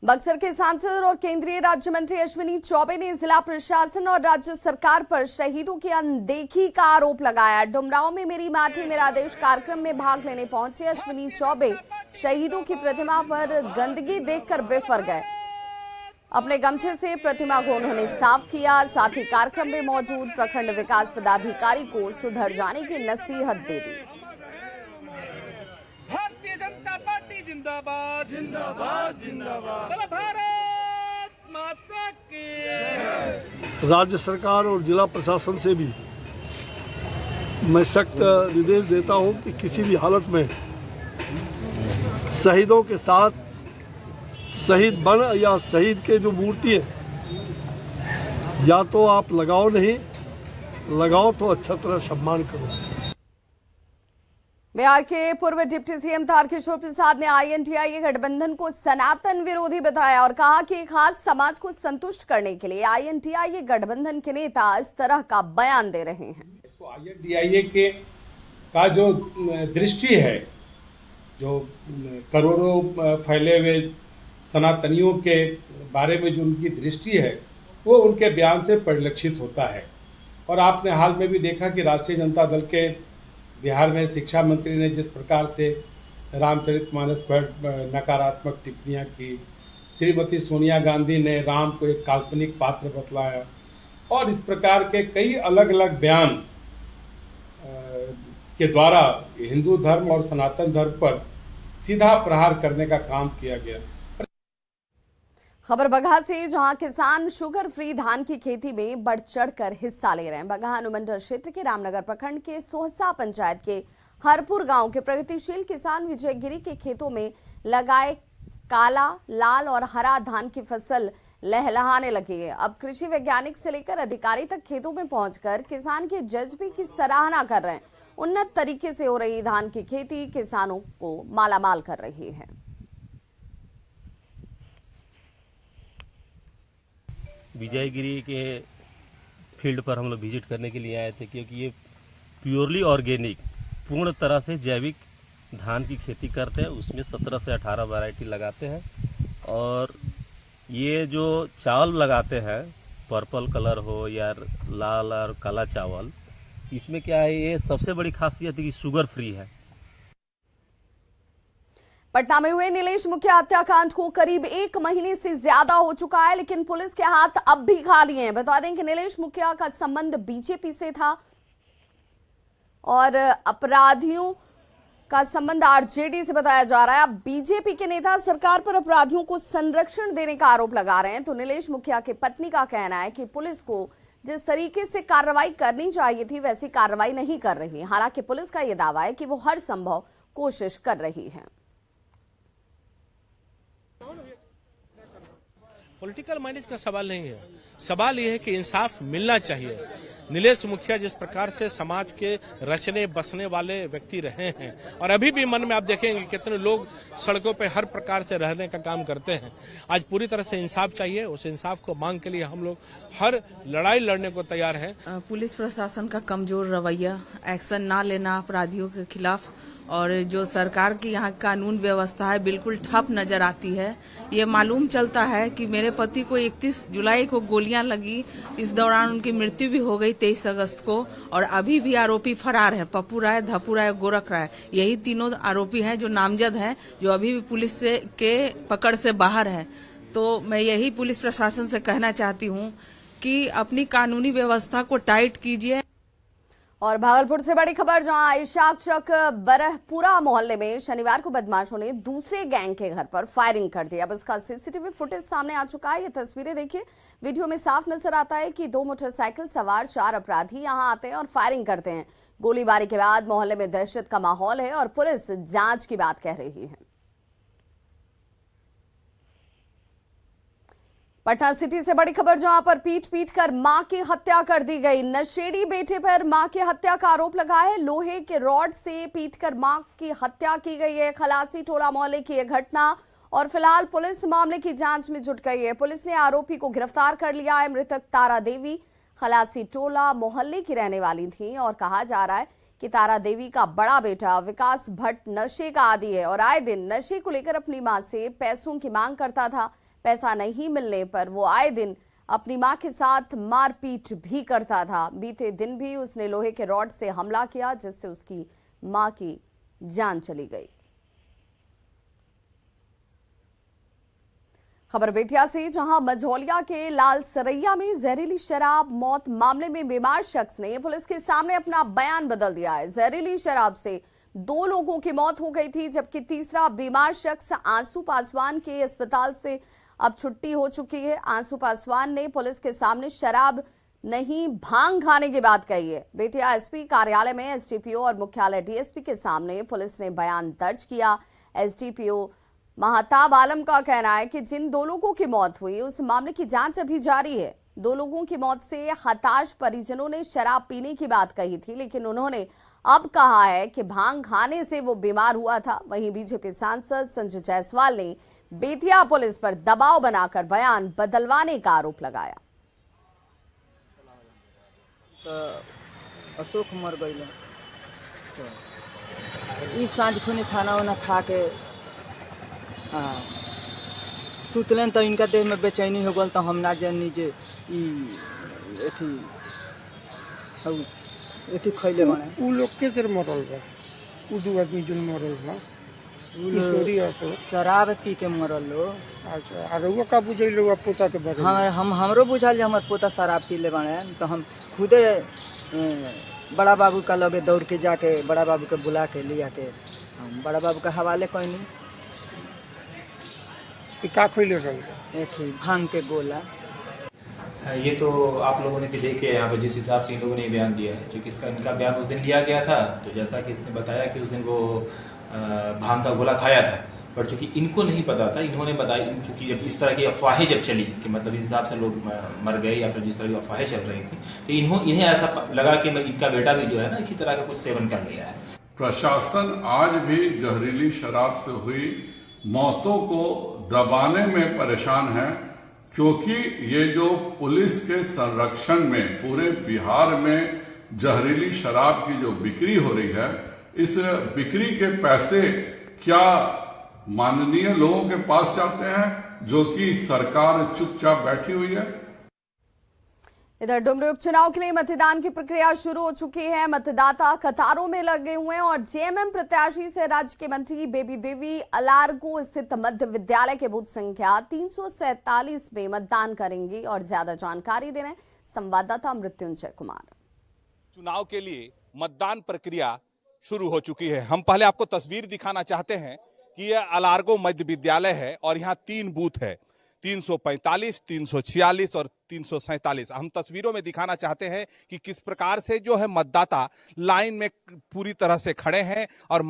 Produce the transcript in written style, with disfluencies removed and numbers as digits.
बक्सर के सांसद और केंद्रीय राज्य मंत्री अश्विनी चौबे ने जिला प्रशासन और राज्य सरकार पर शहीदों की अनदेखी का आरोप लगाया। डुमरांव में मेरी माटी मेरा देश कार्यक्रम में भाग लेने पहुंचे अश्विनी चौबे शहीदों की प्रतिमा पर गंदगी देखकर बेफर गए। अपने गमछे से प्रतिमा को उन्होंने साफ किया। साथ ही कार्यक्रम में मौजूद प्रखंड विकास पदाधिकारी को सुधर जाने की नसीहत दे दी। जिंदाबाद जिंदाबाद जिंदाबाद भारत माता की। राज्य सरकार और जिला प्रशासन से भी मैं सख्त निर्देश देता हूं कि किसी भी हालत में शहीदों के साथ शहीद बन या शहीद के जो मूर्ति है या तो आप लगाओ, नहीं लगाओ तो अच्छा तरह सम्मान करो। बिहार के पूर्व डिप्टी सीएम तारकिशोर प्रसाद ने INTIA गठबंधन को सनातन विरोधी बताया और कहा कि खास समाज को संतुष्ट करने के लिए INTIA गठबंधन के नेता इस तरह का बयान दे रहे हैं। तो INTIA के का जो दृष्टि है, जो करोड़ों फैले हुए सनातनियों के बारे में जो उनकी दृष्टि है, वो उनके बयान से परिलक्षित होता है। और आपने हाल में भी देखा कि राष्ट्रीय जनता दल के बिहार में शिक्षा मंत्री ने जिस प्रकार से रामचरितमानस पर नकारात्मक टिप्पणियां की, श्रीमती सोनिया गांधी ने राम को एक काल्पनिक पात्र बतलाया और इस प्रकार के कई अलग अलग बयान के द्वारा हिंदू धर्म और सनातन धर्म पर सीधा प्रहार करने का काम किया गया। खबर बगहा से, जहां किसान शुगर फ्री धान की खेती में बढ़ चढ़कर हिस्सा ले रहे हैं। बगहा अनुमंडल क्षेत्र के रामनगर प्रखंड के सोहसा पंचायत के हरपुर गांव के प्रगतिशील किसान विजय गिरी के खेतों में लगाए काला, लाल और हरा धान की फसल लहलहाने लगी है। अब कृषि वैज्ञानिक से लेकर अधिकारी तक खेतों में पहुंचकर किसान के जज्बे की सराहना कर रहे हैं। उन्नत तरीके से हो रही धान की खेती किसानों को मालामाल कर रही है। विजयगिरी के फील्ड पर हम लोग विजिट करने के लिए आए थे, क्योंकि ये प्योरली ऑर्गेनिक, पूर्ण तरह से जैविक धान की खेती करते हैं। उसमें 17 से 18 वैरायटी लगाते हैं और ये जो चावल लगाते हैं, पर्पल कलर हो या लाल और काला चावल, इसमें क्या है, ये सबसे बड़ी खासियत है कि शुगर फ्री है। पटना में हुए नीलेश मुखिया हत्याकांड को करीब 1 महीने से ज्यादा हो चुका है, लेकिन पुलिस के हाथ अब भी खाली हैं। बता दें कि नीलेश मुखिया का संबंध बीजेपी से था और अपराधियों का संबंध आरजेडी से बताया जा रहा है। अब बीजेपी के नेता सरकार पर अपराधियों को संरक्षण देने का आरोप लगा रहे हैं। तो नीलेश मुखिया की पत्नी का कहना है कि पुलिस को जिस तरीके से कार्रवाई करनी चाहिए थी वैसी कार्रवाई नहीं कर रही। हालांकि पुलिस का यह दावा है कि वो हर संभव कोशिश कर रही है। पॉलिटिकल माइलेज का सवाल नहीं है, सवाल यह है कि इंसाफ मिलना चाहिए। नीलेश मुखिया जिस प्रकार से समाज के रचने बसने वाले व्यक्ति रहे हैं और अभी भी मन में आप देखेंगे कितने लोग सड़कों पे हर प्रकार से रहने का काम करते हैं, आज पूरी तरह से इंसाफ चाहिए। उस इंसाफ को मांग के लिए हम लोग हर लड़ाई लड़ने को तैयार हैं। पुलिस प्रशासन का कमजोर रवैया, एक्शन ना लेना अपराधियों के खिलाफ, और जो सरकार की यहाँ कानून व्यवस्था है बिल्कुल ठप नजर आती है। ये मालूम चलता है कि मेरे पति को 31 जुलाई को गोलियां लगी, इस दौरान उनकी मृत्यु भी हो गई 23 अगस्त को, और अभी भी आरोपी फरार है। पप्पू राय, धप्पू राय, गोरख राय, यही तीनों आरोपी हैं जो नामजद हैं, जो अभी भी पुलिस के पकड़ से बाहर है। तो मैं यही पुलिस प्रशासन से कहना चाहती हूँ कि अपनी कानूनी व्यवस्था को टाइट कीजिए। और भागलपुर से बड़ी खबर, जहां इशाक चक बरहपुरा मोहल्ले में शनिवार को बदमाशों ने दूसरे गैंग के घर पर फायरिंग कर दी। अब उसका सीसीटीवी फुटेज सामने आ चुका है। ये तस्वीरें देखिए, वीडियो में साफ नजर आता है कि 2 मोटरसाइकिल सवार 4 अपराधी यहां आते हैं और फायरिंग करते हैं। गोलीबारी के बाद मोहल्ले में दहशत का माहौल है और पुलिस जांच की बात कह रही है। पटना सिटी से बड़ी खबर, जहां पर पीट पीट कर मां की हत्या कर दी गई। नशेड़ी बेटे पर मां की हत्या का आरोप लगा है। लोहे के रॉड से पीटकर मां की हत्या की गई है। खलासी टोला मोहल्ले की यह घटना और फिलहाल पुलिस मामले की जांच में जुट गई है। पुलिस ने आरोपी को गिरफ्तार कर लिया है। मृतक तारा देवी खलासी टोला मोहल्ले की रहने वाली थी और कहा जा रहा है कि तारा देवी का बड़ा बेटा विकास भट्ट नशे का आदी है और आए दिन नशे को लेकर अपनी मां से पैसों की मांग करता था। पैसा नहीं मिलने पर वो आए दिन अपनी मां के साथ मारपीट भी करता था। बीते दिन भी उसने लोहे के रॉड से हमला किया, जिससे उसकी मां की जान चली गई। खबर बेतिया से, जहां मझौलिया के लाल सरैया में जहरीली शराब मौत मामले में बीमार शख्स ने पुलिस के सामने अपना बयान बदल दिया है। जहरीली शराब से 2 लोगों की मौत हो गई थी, जबकि तीसरा बीमार शख्स आंसू पासवान के अस्पताल से अब छुट्टी हो चुकी है। आंसू पासवान ने पुलिस के सामने शराब नहीं भांग खाने की बात कही है। बेतिया एसपी कार्यालय में एसडीपीओ और मुख्यालय डीएसपी के सामने पुलिस ने बयान दर्ज किया। एसडीपीओ महताब आलम का कहना है कि जिन 2 लोगों की मौत हुई उस मामले की जांच अभी जारी है। 2 लोगों की मौत से हताश परिजनों ने शराब पीने की बात कही थी, लेकिन उन्होंने अब कहा है कि भांग खाने से वो बीमार हुआ था। वहीं बीजेपी सांसद संजय जायसवाल ने बेतिया पुलिस पर दबाव बनाकर बयान बदलवाने का आरोप लगाया। तो अशोक मर गई तो इस सांझ खुनी खाना वाना खा के सुतलन तो इनका देह में बेचैनी हो गल। तो हम ना जानी जे एथी खैले बने उ लोग के देर मरल बा। उ 2 आदमी जो मरल बा किशोरी अशोक शराब पी के मरल लो। अच्छा, आ रउआ का बुझैलो आ पोता के बारे में? हमरो बुझाल जे हमर पोता शराब पी ले बने। तो हम खुदे बड़ा बाबू का लगे दौड़ के जाके बड़ा बाबू के बुला के लिया के हम बड़ा बाबू के हवाले कैनी। का खैले रहल? थी भांग के गोला। ये तो आप लोगों ने भी देखे यहाँ पे जिस हिसाब से इन लोगों ने बयान दिया है, जो कि इसका इनका बयान उस दिन लिया गया था। तो जैसा कि इसने बताया कि उस दिन वो भांग का गोला खाया था, पर चूंकि इनको नहीं पता था, इन्होंने बताया। चूंकि जब इस तरह की अफवाहें जब चली कि मतलब इस हिसाब से लोग मर गए या फिर जिस तरह की अफवाहें चल रही थी, तो इन्हें ऐसा लगा कि इनका बेटा भी जो है ना इसी तरह का कुछ सेवन कर लिया है। प्रशासन आज भी जहरीली शराब से हुई मौतों को दबाने में परेशान है, क्योंकि ये जो पुलिस के संरक्षण में पूरे बिहार में जहरीली शराब की जो बिक्री हो रही है, इस बिक्री के पैसे क्या माननीय लोगों के पास जाते हैं, जो कि सरकार चुपचाप बैठी हुई है। इधर डुमरी उपचुनाव के लिए मतदान की प्रक्रिया शुरू हो चुकी है। मतदाता कतारों में लगे हुए हैं और जेएमएम प्रत्याशी से राज्य के मंत्री बेबी देवी अलारगो स्थित मध्य विद्यालय के बूथ संख्या 347 में मतदान करेंगी। और ज्यादा जानकारी दे रहे हैं संवाददाता मृत्युंजय कुमार। चुनाव के लिए मतदान प्रक्रिया शुरू हो चुकी है। हम पहले आपको तस्वीर दिखाना चाहते हैं कि यह अलारगो मध्य विद्यालय है और यहाँ 3 बूथ है, 345, 346 और 347। हम तस्वीरों में दिखाना चाहते हैं कि किस प्रकार से जो है मतदाता लाइन में पूरी तरह से खड़े हैं और